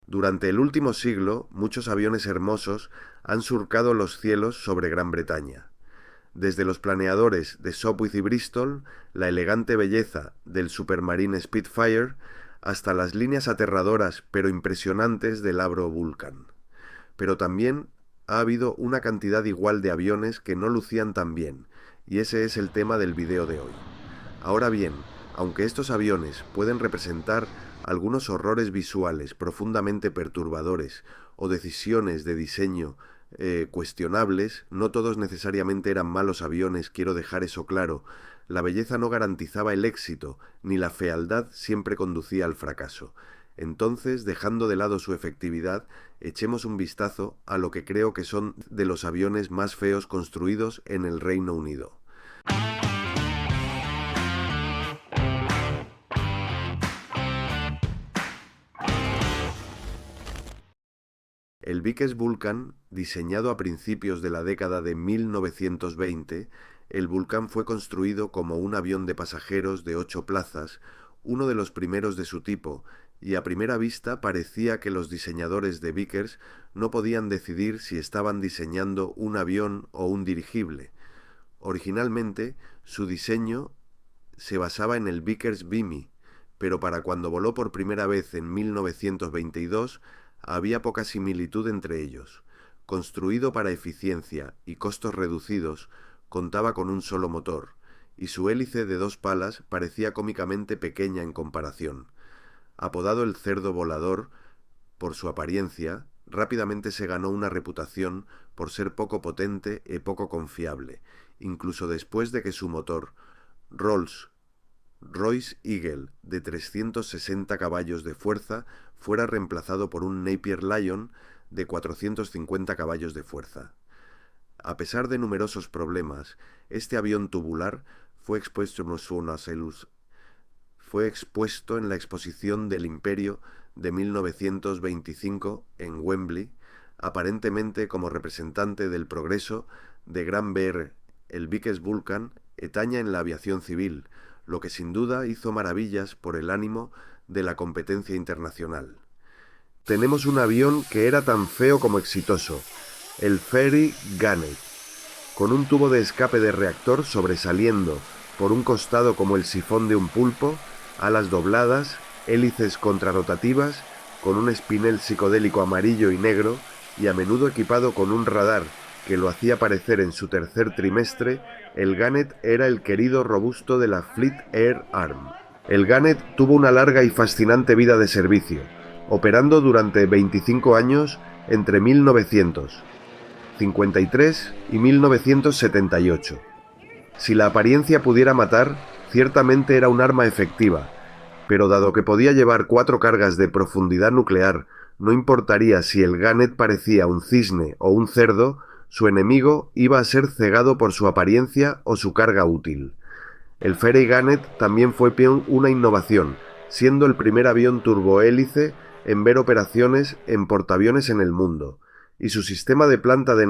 Durante el último siglo, muchos aviones hermosos han surcado los cielos sobre Gran Bretaña. Desde los planeadores de Sopwith y Bristol, la elegante belleza del Supermarine Spitfire, hasta las líneas aterradoras pero impresionantes del Avro Vulcan. Pero también ha habido una cantidad igual de aviones que no lucían tan bien, y ese es el tema del video de hoy. Ahora bien, aunque estos aviones pueden representar algunos horrores visuales profundamente perturbadores o decisiones de diseño cuestionables, no todos necesariamente eran malos aviones, quiero dejar eso claro. La belleza no garantizaba el éxito, ni la fealdad siempre conducía al fracaso. Entonces, dejando de lado su efectividad, echemos un vistazo a lo que creo que son de los aviones más feos construidos en el Reino Unido. El Vickers Vulcan, diseñado a principios de la década de 1920, el Vulcan fue construido como un avión de pasajeros de 8 plazas, uno de los primeros de su tipo, y a primera vista parecía que los diseñadores de Vickers no podían decidir si estaban diseñando un avión o un dirigible. Originalmente, su diseño se basaba en el Vickers Vimy, pero para cuando voló por primera vez en 1922, había poca similitud entre ellos. Construido para eficiencia y costos reducidos, contaba con un solo motor, y su hélice de 2 palas parecía cómicamente pequeña en comparación. Apodado el cerdo volador por su apariencia, rápidamente se ganó una reputación por ser poco potente y poco confiable, incluso después de que su motor, Rolls-Royce Eagle de 360 caballos de fuerza, fuera reemplazado por un Napier Lion de 450 caballos de fuerza. A pesar de numerosos problemas, este avión tubular fue expuesto en la exposición del Imperio de 1925 en Wembley, aparentemente como representante del progreso de Gran Bear. El Vickers Vulcan etaña en la aviación civil, lo que sin duda hizo maravillas por el ánimo de la competencia internacional. Tenemos un avión que era tan feo como exitoso, el Fairey Gannet, con un tubo de escape de reactor sobresaliendo por un costado como el sifón de un pulpo, alas dobladas, hélices contrarrotativas, con un espinel psicodélico amarillo y negro, y a menudo equipado con un radar que lo hacía parecer en su tercer trimestre. El Gannet era el querido robusto de la Fleet Air Arm. El Gannet tuvo una larga y fascinante vida de servicio, operando durante 25 años entre 1953 y 1978. Si la apariencia pudiera matar, ciertamente era un arma efectiva, pero dado que podía llevar 4 cargas de profundidad nuclear, no importaría si el Gannet parecía un cisne o un cerdo, su enemigo iba a ser cegado por su apariencia o su carga útil. El Fairey Gannet también fue una innovación, siendo el primer avión turbohélice en ver operaciones en portaaviones en el mundo, y su sistema de planta de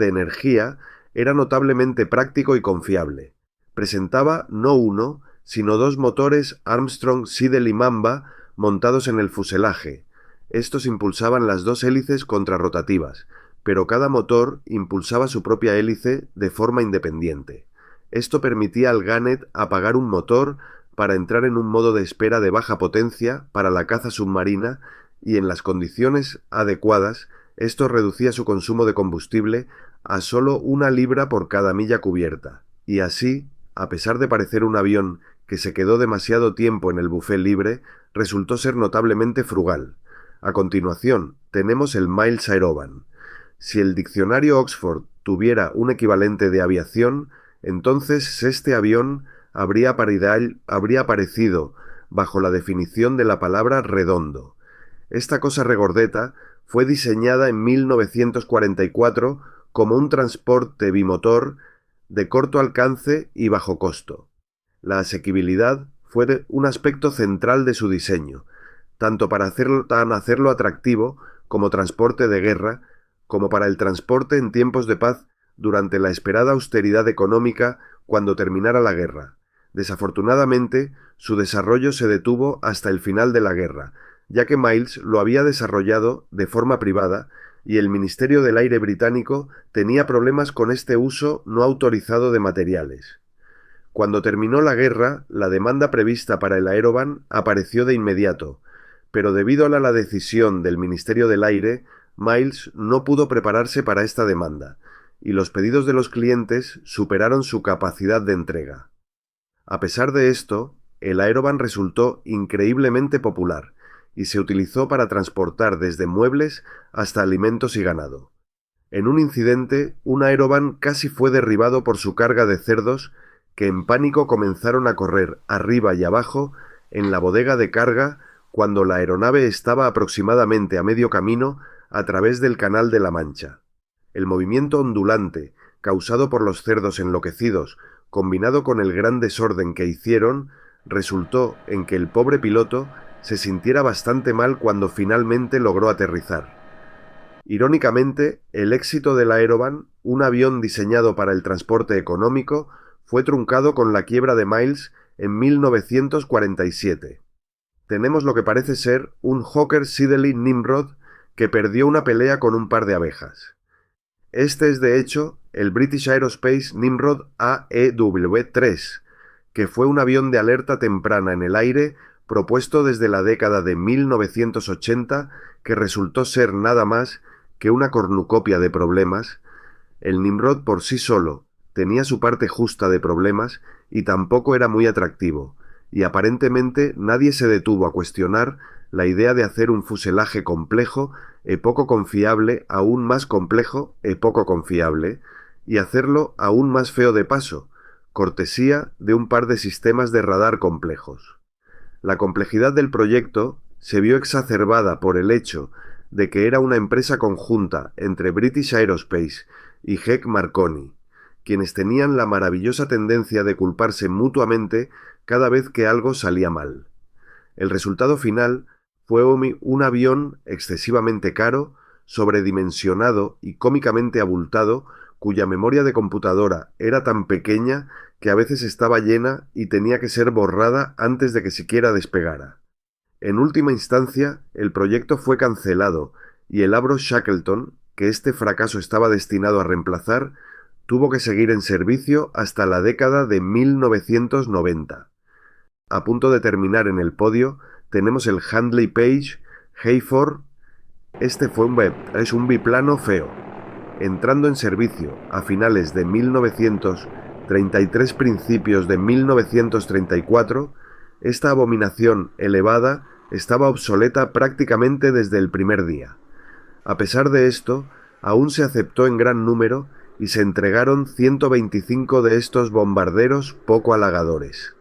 energía era notablemente práctico y confiable. Presentaba no uno, sino 2 motores Armstrong Siddeley y Mamba montados en el fuselaje. Estos impulsaban las 2 hélices contrarrotativas, pero cada motor impulsaba su propia hélice de forma independiente. Esto permitía al Gannet apagar un motor para entrar en un modo de espera de baja potencia para la caza submarina, y en las condiciones adecuadas, esto reducía su consumo de combustible a solo 1 libra por cada milla cubierta, y así, a pesar de parecer un avión que se quedó demasiado tiempo en el buffet libre, resultó ser notablemente frugal. A continuación, tenemos el Miles Aerovan. Si el diccionario Oxford tuviera un equivalente de aviación, entonces este avión habría aparecido bajo la definición de la palabra redondo. Esta cosa regordeta fue diseñada en 1944 como un transporte bimotor de corto alcance y bajo costo. La asequibilidad fue un aspecto central de su diseño, tanto para hacerlo atractivo como transporte de guerra, como para el transporte en tiempos de paz durante la esperada austeridad económica cuando terminara la guerra. Desafortunadamente, su desarrollo se detuvo hasta el final de la guerra, ya que Miles lo había desarrollado de forma privada y el Ministerio del Aire británico tenía problemas con este uso no autorizado de materiales. Cuando terminó la guerra, la demanda prevista para el Aeroban apareció de inmediato, pero debido a la decisión del Ministerio del Aire, Miles no pudo prepararse para esta demanda, y los pedidos de los clientes superaron su capacidad de entrega. A pesar de esto, el Aeroban resultó increíblemente popular, y se utilizó para transportar desde muebles hasta alimentos y ganado. En un incidente, un Aeroban casi fue derribado por su carga de cerdos que en pánico comenzaron a correr arriba y abajo en la bodega de carga cuando la aeronave estaba aproximadamente a medio camino a través del Canal de la Mancha. El movimiento ondulante, causado por los cerdos enloquecidos, combinado con el gran desorden que hicieron, resultó en que el pobre piloto se sintiera bastante mal cuando finalmente logró aterrizar. Irónicamente, el éxito del Aeroban, un avión diseñado para el transporte económico, fue truncado con la quiebra de Miles en 1947. Tenemos lo que parece ser un Hawker Siddeley Nimrod que perdió una pelea con un par de abejas. Este es de hecho el British Aerospace Nimrod AEW-3, que fue un avión de alerta temprana en el aire propuesto desde la década de 1980 que resultó ser nada más que una cornucopia de problemas. El Nimrod por sí solo tenía su parte justa de problemas y tampoco era muy atractivo, y aparentemente nadie se detuvo a cuestionar la idea de hacer un fuselaje complejo e poco confiable aún más complejo e poco confiable, y hacerlo aún más feo de paso, cortesía de un par de sistemas de radar complejos. La complejidad del proyecto se vio exacerbada por el hecho de que era una empresa conjunta entre British Aerospace y Heck Marconi, quienes tenían la maravillosa tendencia de culparse mutuamente cada vez que algo salía mal. El resultado final fue un avión excesivamente caro, sobredimensionado y cómicamente abultado, cuya memoria de computadora era tan pequeña que a veces estaba llena y tenía que ser borrada antes de que siquiera despegara. En última instancia, el proyecto fue cancelado y el Avro Shackleton, que este fracaso estaba destinado a reemplazar, tuvo que seguir en servicio hasta la década de 1990. A punto de terminar en el podio tenemos el Handley Page Hayford. Este es un biplano feo. Entrando en servicio a finales de 1933, principios de 1934, esta abominación elevada estaba obsoleta prácticamente desde el primer día. A pesar de esto, aún se aceptó en gran número y se entregaron 125 de estos bombarderos poco halagadores.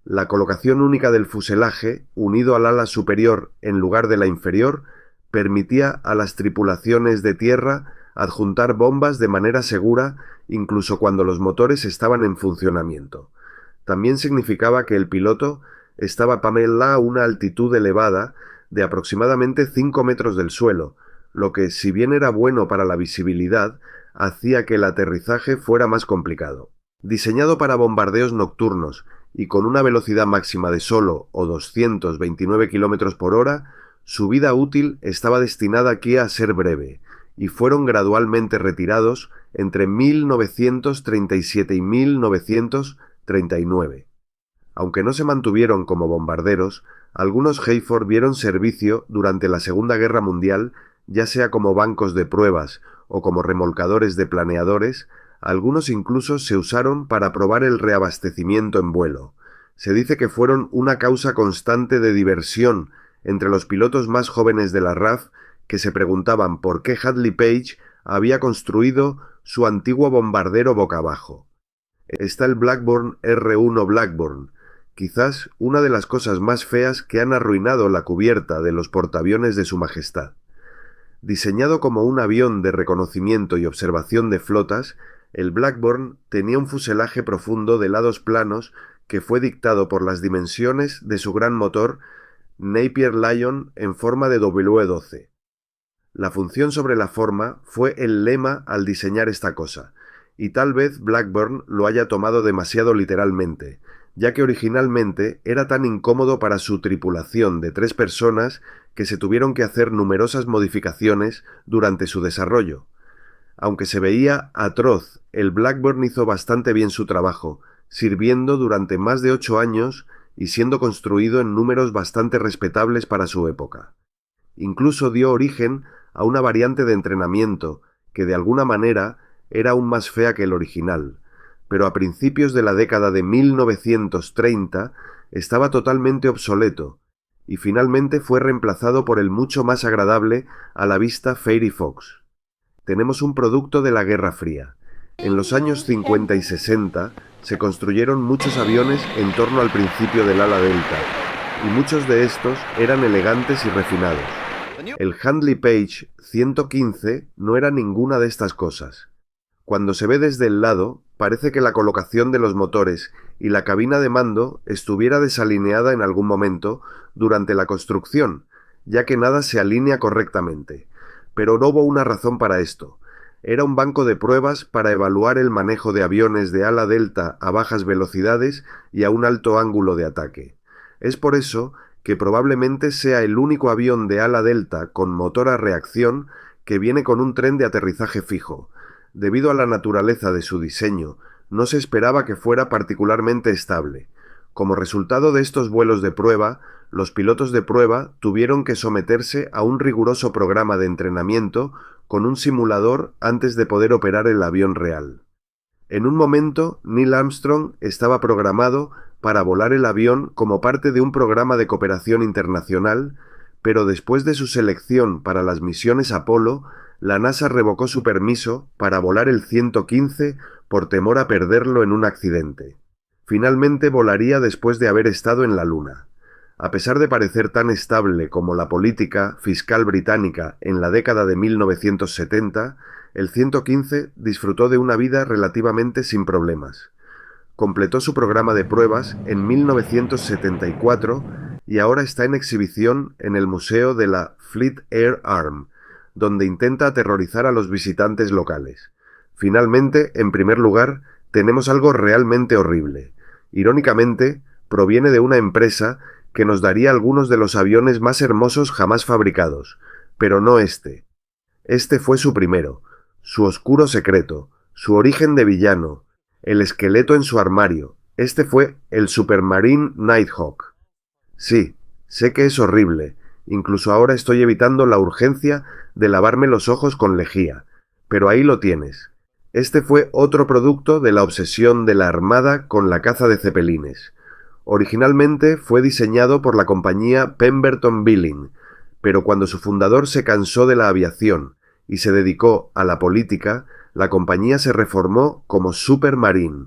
La colocación única del fuselaje, unido al ala superior en lugar de la inferior, permitía a las tripulaciones de tierra adjuntar bombas de manera segura incluso cuando los motores estaban en funcionamiento. También significaba que el piloto estaba a una altitud elevada de aproximadamente 5 metros del suelo, lo que, si bien era bueno para la visibilidad, hacía que el aterrizaje fuera más complicado. Diseñado para bombardeos nocturnos y con una velocidad máxima de solo o 229 km por hora, su vida útil estaba destinada aquí a ser breve, y fueron gradualmente retirados entre 1937 y 1939. Aunque no se mantuvieron como bombarderos, algunos Hayford vieron servicio durante la Segunda Guerra Mundial, ya sea como bancos de pruebas o como remolcadores de planeadores. Algunos incluso se usaron para probar el reabastecimiento en vuelo. Se dice que fueron una causa constante de diversión entre los pilotos más jóvenes de la RAF que se preguntaban por qué Handley Page había construido su antiguo bombardero boca abajo. Está el Blackburn R-1 Blackburn, quizás una de las cosas más feas que han arruinado la cubierta de los portaaviones de Su Majestad. Diseñado como un avión de reconocimiento y observación de flotas, el Blackburn tenía un fuselaje profundo de lados planos que fue dictado por las dimensiones de su gran motor Napier Lion en forma de W12. La función sobre la forma fue el lema al diseñar esta cosa, y tal vez Blackburn lo haya tomado demasiado literalmente, ya que originalmente era tan incómodo para su tripulación de 3 personas que se tuvieron que hacer numerosas modificaciones durante su desarrollo. Aunque se veía atroz, el Blackburn hizo bastante bien su trabajo, sirviendo durante más de 8 años y siendo construido en números bastante respetables para su época. Incluso dio origen a una variante de entrenamiento que de alguna manera era aún más fea que el original, pero a principios de la década de 1930 estaba totalmente obsoleto y finalmente fue reemplazado por el mucho más agradable a la vista Fairy Fox. Tenemos un producto de la Guerra Fría. En los años 50 y 60 se construyeron muchos aviones en torno al principio del ala delta, y muchos de estos eran elegantes y refinados. El Handley Page 115 no era ninguna de estas cosas. Cuando se ve desde el lado, parece que la colocación de los motores y la cabina de mando estuviera desalineada en algún momento durante la construcción, ya que nada se alinea correctamente. Pero no hubo una razón para esto. Era un banco de pruebas para evaluar el manejo de aviones de ala delta a bajas velocidades y a un alto ángulo de ataque. Es por eso que probablemente sea el único avión de ala delta con motor a reacción que viene con un tren de aterrizaje fijo. Debido a la naturaleza de su diseño, no se esperaba que fuera particularmente estable. Como resultado de estos vuelos de prueba, los pilotos de prueba tuvieron que someterse a un riguroso programa de entrenamiento con un simulador antes de poder operar el avión real. En un momento, Neil Armstrong estaba programado para volar el avión como parte de un programa de cooperación internacional, pero después de su selección para las misiones Apolo, la NASA revocó su permiso para volar el 115 por temor a perderlo en un accidente. Finalmente volaría después de haber estado en la Luna. A pesar de parecer tan estable como la política fiscal británica en la década de 1970, el 115 disfrutó de una vida relativamente sin problemas. Completó su programa de pruebas en 1974 y ahora está en exhibición en el Museo de la Fleet Air Arm, donde intenta aterrorizar a los visitantes locales. Finalmente, en primer lugar, tenemos algo realmente horrible. Irónicamente, proviene de una empresa que nos daría algunos de los aviones más hermosos jamás fabricados, pero no este. Este fue su primero, su oscuro secreto, su origen de villano, el esqueleto en su armario. Este fue el Supermarine Nighthawk. Sí, sé que es horrible. Incluso ahora estoy evitando la urgencia de lavarme los ojos con lejía. Pero ahí lo tienes. Este fue otro producto de la obsesión de la Armada con la caza de cepelines. Originalmente fue diseñado por la compañía Pemberton Billing, pero cuando su fundador se cansó de la aviación y se dedicó a la política, la compañía se reformó como Supermarine.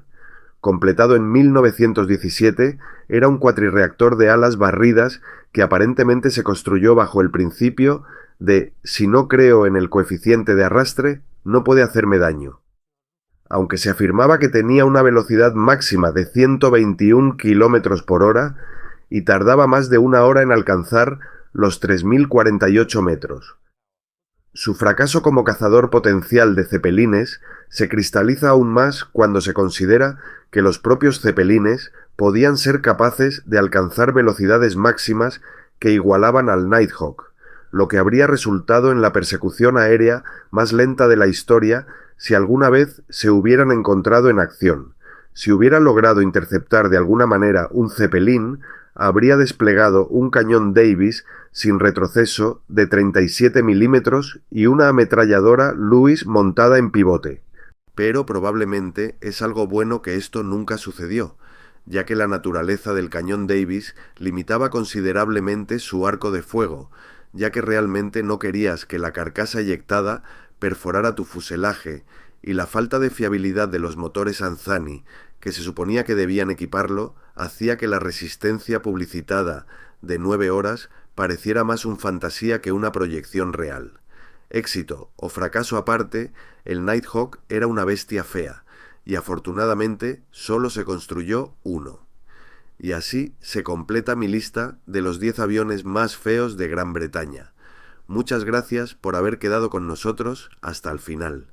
Completado en 1917, era un cuatrirreactor de alas barridas que aparentemente se construyó bajo el principio de si no creo en el coeficiente de arrastre, no puede hacerme daño. Aunque se afirmaba que tenía una velocidad máxima de 121 km por hora y tardaba más de una hora en alcanzar los 3.048 metros. Su fracaso como cazador potencial de cepelines se cristaliza aún más cuando se considera que los propios cepelines podían ser capaces de alcanzar velocidades máximas que igualaban al Nighthawk, lo que habría resultado en la persecución aérea más lenta de la historia si alguna vez se hubieran encontrado en acción. Si hubiera logrado interceptar de alguna manera un cepelín, habría desplegado un cañón Davis sin retroceso de 37 milímetros y una ametralladora Lewis montada en pivote. Pero probablemente es algo bueno que esto nunca sucedió, ya que la naturaleza del cañón Davis limitaba considerablemente su arco de fuego, ya que realmente no querías que la carcasa eyectada perforara tu fuselaje, y la falta de fiabilidad de los motores Anzani, que se suponía que debían equiparlo, hacía que la resistencia publicitada de 9 horas pareciera más un fantasía que una proyección real. Éxito o fracaso aparte, el Nighthawk era una bestia fea, y afortunadamente solo se construyó uno. Y así se completa mi lista de los 10 aviones más feos de Gran Bretaña. Muchas gracias por haber quedado con nosotros hasta el final.